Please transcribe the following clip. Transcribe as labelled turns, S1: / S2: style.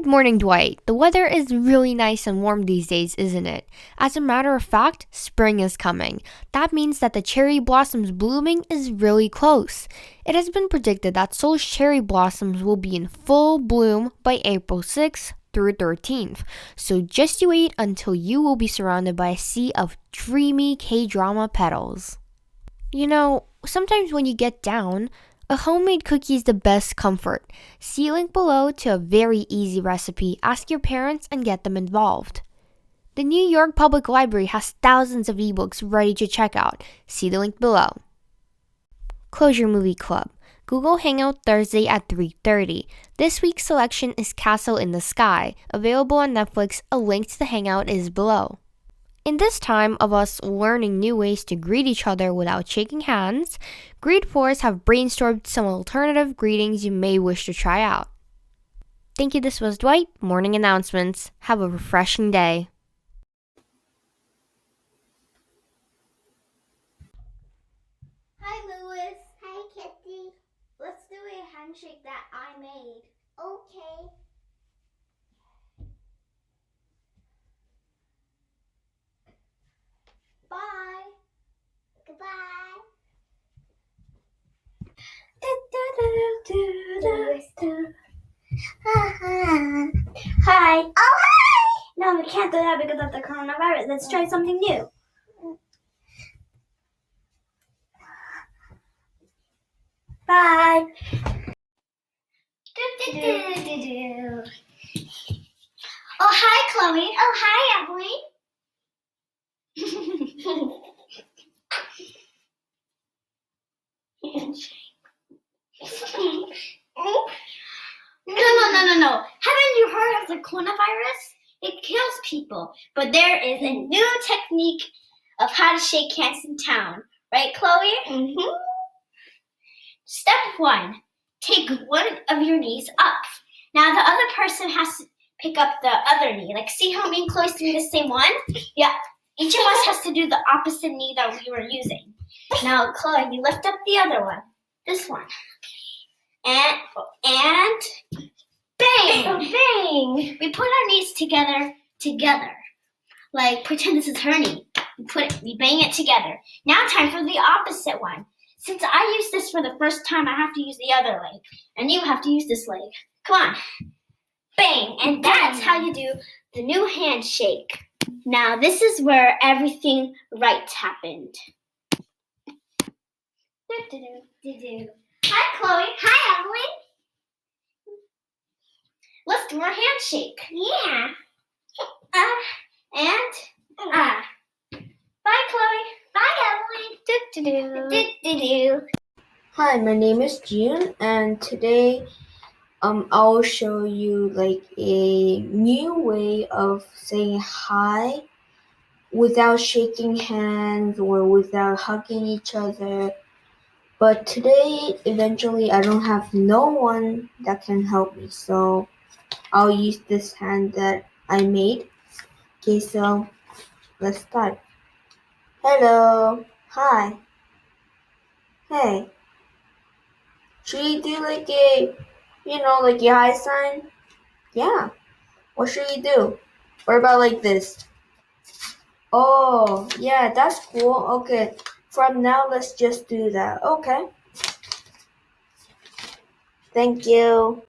S1: Good morning, Dwight. The weather is really nice and warm these days, isn't it? As a matter of fact, spring is coming. That means that the cherry blossoms blooming is really close. It has been predicted that Seoul's cherry blossoms will be in full bloom by April 6th through 13th. So just you wait until you will be surrounded by a sea of dreamy K-drama petals. You know, sometimes when you get down, a homemade cookie is the best comfort. See link below to a very easy recipe. Ask your parents and get them involved. The New York Public Library has thousands of ebooks ready to check out. See the link below. Closure Movie Club. Google Hangout Thursday at 3:30. This week's selection is Castle in the Sky. Available on Netflix. A link to the Hangout is below. In this time of us learning new ways to greet each other without shaking hands, Greet Force have brainstormed some alternative greetings you may wish to try out. Thank you, this was Dwight. Morning announcements. Have a refreshing day.
S2: Hi, Louis. Hi, Kitty. Let's do a handshake that I made. Okay. Bye. Goodbye. Hi. Oh, hi. No, we can't do that because of the coronavirus. Let's try something new. Bye. Oh, hi, Chloe. Oh, hi, Emily. No. Haven't you heard of the coronavirus? It kills people. But there is a new technique of how to shake hands in town. Right, Chloe? Mm-hmm. Step 1. Take one of your knees up. Now the other person has to pick up the other knee. Like, see how me and Chloe's doing the same one? Yeah. Each of us has to do the opposite knee that we were using. Now, Chloe, you lift up the other one. This one. And bang! Bang! We put our knees together. Like, pretend this is her knee. We bang it together. Now time for the opposite one. Since I used this for the first time, I have to use the other leg. And you have to use this leg. Come on. Bang! And that's how you do the new handshake. Now, this is where everything right happened. Hi, Chloe. Hi, Emily. Let's do our handshake. Yeah. Bye, Chloe. Bye, Emily.
S3: Hi, my name is June, and today I'll show you like a new way of saying hi without shaking hands or without hugging each other. But today, eventually, I don't have no one that can help me, so I'll use this hand that I made. Okay, so let's start. Hello. Hi. Hey. Should you do like a, like a hi sign? Yeah. What should you do? What about like this? Oh, yeah, that's cool. Okay. From now, let's just do that. Okay. Thank you.